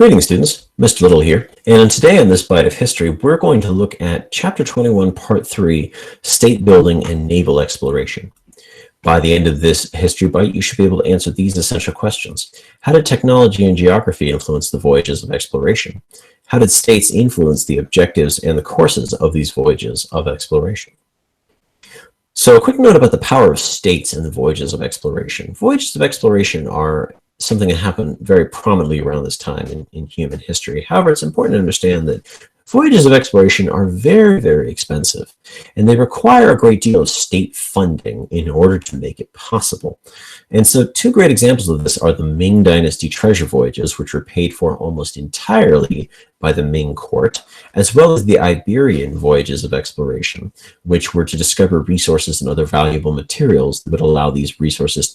Greetings, students. Mr. Little here, and today on this Bite of History, we're going to look at Chapter 21, Part 3, State Building and Naval Exploration. By the end of this History Bite, you should be able to answer these essential questions. How did technology and geography influence the voyages of exploration? How did states influence the objectives and the courses of these voyages of exploration? So a quick note about the power of states in the voyages of exploration. Voyages of exploration are something that happened very prominently around this time in human history. However, it's important to understand that voyages of exploration are very, very expensive, and they require a great deal of state funding in order to make it possible. And so two great examples of this are the Ming Dynasty treasure voyages, which were paid for almost entirely by the Ming court, as well as the Iberian voyages of exploration, which were to discover resources and other valuable materials that would allow these voyages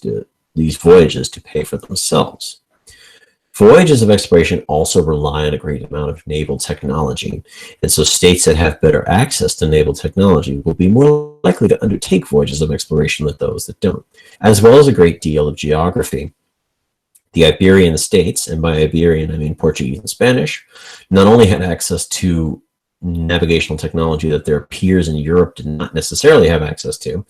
to pay for themselves. Voyages of exploration also rely on a great amount of naval technology, and so states that have better access to naval technology will be more likely to undertake voyages of exploration than those that don't, as well as a great deal of geography. The Iberian states, and by Iberian I mean Portuguese and Spanish, not only had access to navigational technology that their peers in Europe did not necessarily have access to,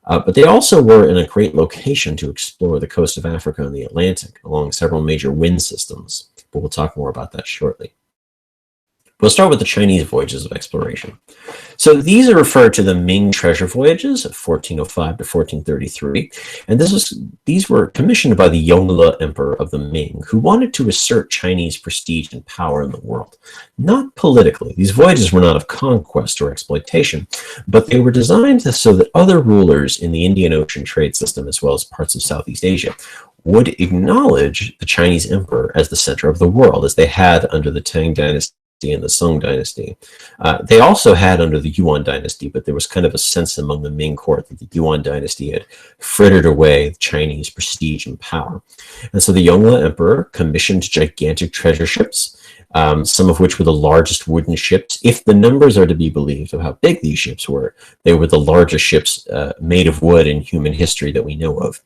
but they also were in a great location to explore the coast of Africa and the Atlantic along several major wind systems, but we'll talk more about that shortly. We'll start with the Chinese voyages of exploration. So these are referred to the Ming treasure voyages of 1405 to 1433, and these were commissioned by the Yongle Emperor of the Ming, who wanted to assert Chinese prestige and power in the world. Not politically. These voyages were not of conquest or exploitation, but they were designed so that other rulers in the Indian Ocean trade system, as well as parts of Southeast Asia, would acknowledge the Chinese emperor as the center of the world, as they had under the Tang dynasty and the Zheng dynasty. They also had under the Yuan dynasty, but there was kind of a sense among the Ming court that the Yuan dynasty had frittered away Chinese prestige and power. And so the Yongle Emperor commissioned gigantic treasure ships, some of which were the largest wooden ships. If the numbers are to be believed of how big these ships were, they were the largest ships made of wood in human history that we know of.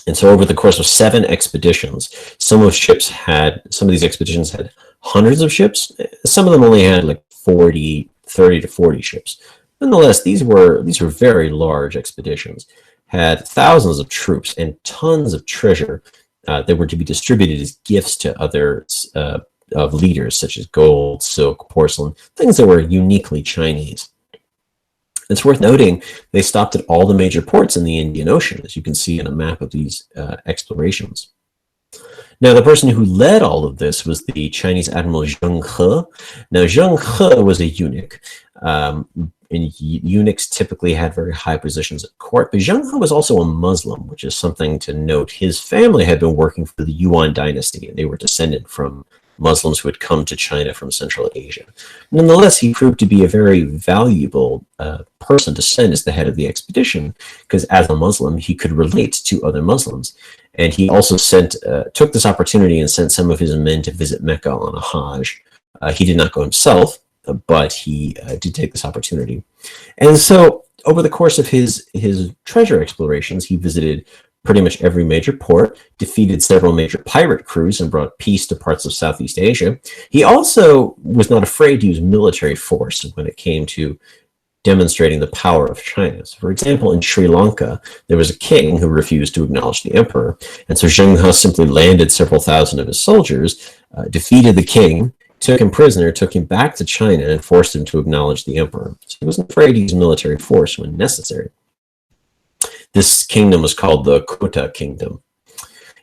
And so over the course of 7 expeditions, some of these expeditions had hundreds of ships. Some of them only had like 30 to 40 ships. Nonetheless, these were very large expeditions, had thousands of troops and tons of treasure that were to be distributed as gifts to others of leaders, such as gold, silk, porcelain, things that were uniquely Chinese. It's worth noting they stopped at all the major ports in the Indian Ocean, as you can see in a map of these explorations. Now, the person who led all of this was the Chinese Admiral Zheng. Now, Zheng was a eunuch, and eunuchs typically had very high positions at court, but Zheng was also a Muslim, which is something to note. His family had been working for the Yuan dynasty, and they were descended from Muslims who had come to China from Central Asia. Nonetheless, he proved to be a very valuable person to send as the head of the expedition, because as a Muslim, he could relate to other Muslims. And he also took this opportunity and sent some of his men to visit Mecca on a Hajj. He did not go himself, but he did take this opportunity. And so over the course of his treasure explorations, he visited pretty much every major port, defeated several major pirate crews, and brought peace to parts of Southeast Asia. He also was not afraid to use military force when it came to demonstrating the power of China. So, for example, in Sri Lanka, there was a king who refused to acknowledge the emperor, and so Zheng simply landed several thousand of his soldiers, defeated the king, took him prisoner, took him back to China, and forced him to acknowledge the emperor. So he wasn't afraid to use military force when necessary. This kingdom was called the Kota Kingdom.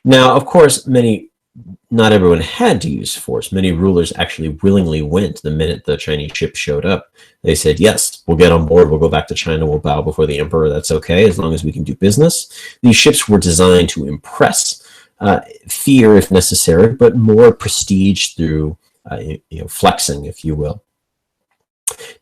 Now, of course, not everyone had to use force. Many rulers actually willingly went the minute the Chinese ship showed up. They said, yes, we'll get on board, we'll go back to China, we'll bow before the emperor, that's okay, as long as we can do business. These ships were designed to impress, fear if necessary, but more prestige through flexing, if you will.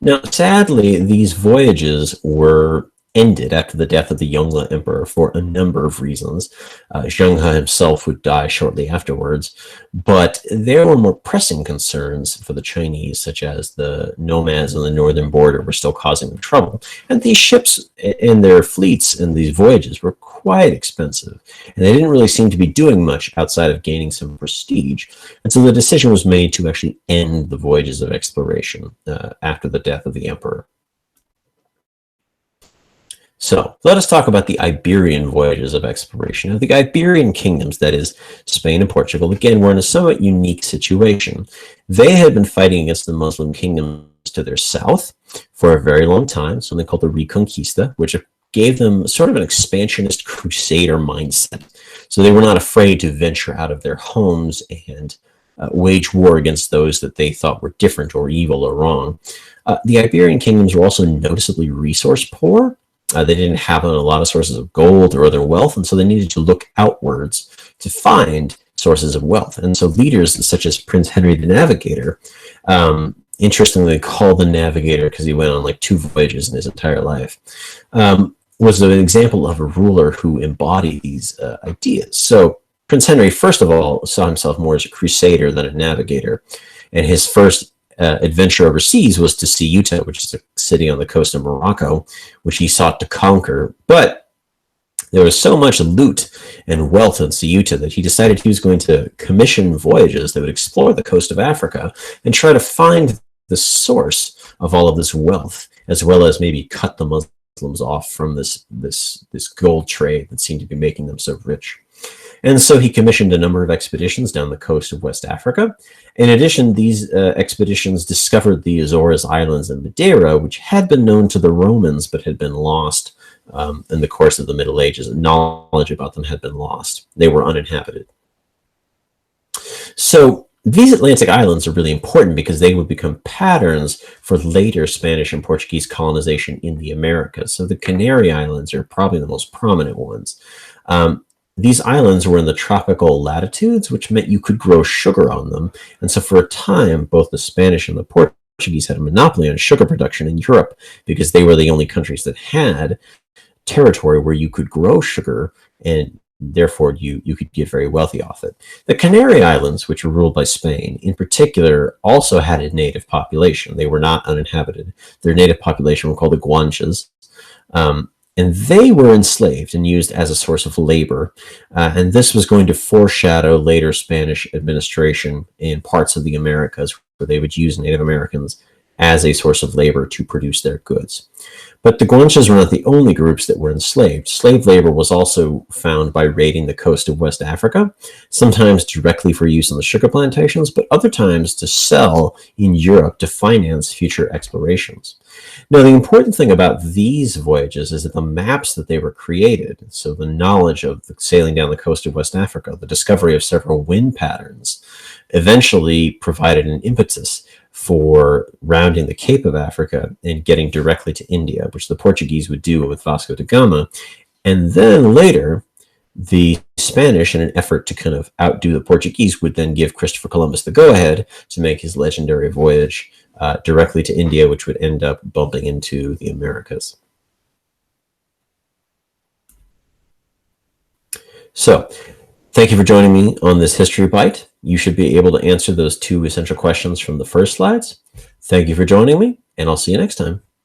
Now, sadly, these voyages were ended after the death of the Yongle Emperor for a number of reasons. Zheng himself would die shortly afterwards, but there were more pressing concerns for the Chinese, such as the nomads on the northern border were still causing them trouble. And these ships and their fleets and these voyages were quite expensive, and they didn't really seem to be doing much outside of gaining some prestige. And so the decision was made to actually end the voyages of exploration after the death of the emperor. So let us talk about the Iberian voyages of exploration. Now, the Iberian kingdoms, that is Spain and Portugal, again, were in a somewhat unique situation. They had been fighting against the Muslim kingdoms to their south for a very long time, something called the Reconquista, which gave them sort of an expansionist crusader mindset. So they were not afraid to venture out of their homes and wage war against those that they thought were different or evil or wrong. The Iberian kingdoms were also noticeably resource poor. They didn't have a lot of sources of gold or other wealth, and so they needed to look outwards to find sources of wealth. And so leaders such as Prince Henry the Navigator, interestingly called the Navigator because he went on like 2 voyages in his entire life, was an example of a ruler who embodied these ideas. So Prince Henry, first of all, saw himself more as a crusader than a navigator, and his first adventure overseas was to Ceuta, which is a city on the coast of Morocco, which he sought to conquer. But there was so much loot and wealth in Ceuta that he decided he was going to commission voyages that would explore the coast of Africa and try to find the source of all of this wealth, as well as maybe cut the Muslims off from this gold trade that seemed to be making them so rich. And so he commissioned a number of expeditions down the coast of West Africa. In addition, these expeditions discovered the Azores Islands and Madeira, which had been known to the Romans but had been lost in the course of the Middle Ages. Knowledge about them had been lost. They were uninhabited. So these Atlantic islands are really important because they would become patterns for later Spanish and Portuguese colonization in the Americas. So the Canary Islands are probably the most prominent ones. These islands were in the tropical latitudes, which meant you could grow sugar on them. And so for a time, both the Spanish and the Portuguese had a monopoly on sugar production in Europe because they were the only countries that had territory where you could grow sugar, and therefore you could get very wealthy off it. The Canary Islands, which were ruled by Spain, in particular, also had a native population. They were not uninhabited. Their native population were called the Guanches. And they were enslaved and used as a source of labor. And this was going to foreshadow later Spanish administration in parts of the Americas, where they would use Native Americans as a source of labor to produce their goods. But the Guanches were not the only groups that were enslaved. Slave labor was also found by raiding the coast of West Africa, sometimes directly for use on the sugar plantations, but other times to sell in Europe to finance future explorations. Now, the important thing about these voyages is that the maps that they were created, so the knowledge of sailing down the coast of West Africa, the discovery of several wind patterns, eventually provided an impetus for rounding the Cape of Africa and getting directly to India, which the Portuguese would do with Vasco da Gama. And then later, the Spanish, in an effort to kind of outdo the Portuguese, would then give Christopher Columbus the go-ahead to make his legendary voyage directly to India, which would end up bumping into the Americas. So, thank you for joining me on this History Bite. You should be able to answer those 2 essential questions from the first slides. Thank you for joining me, and I'll see you next time.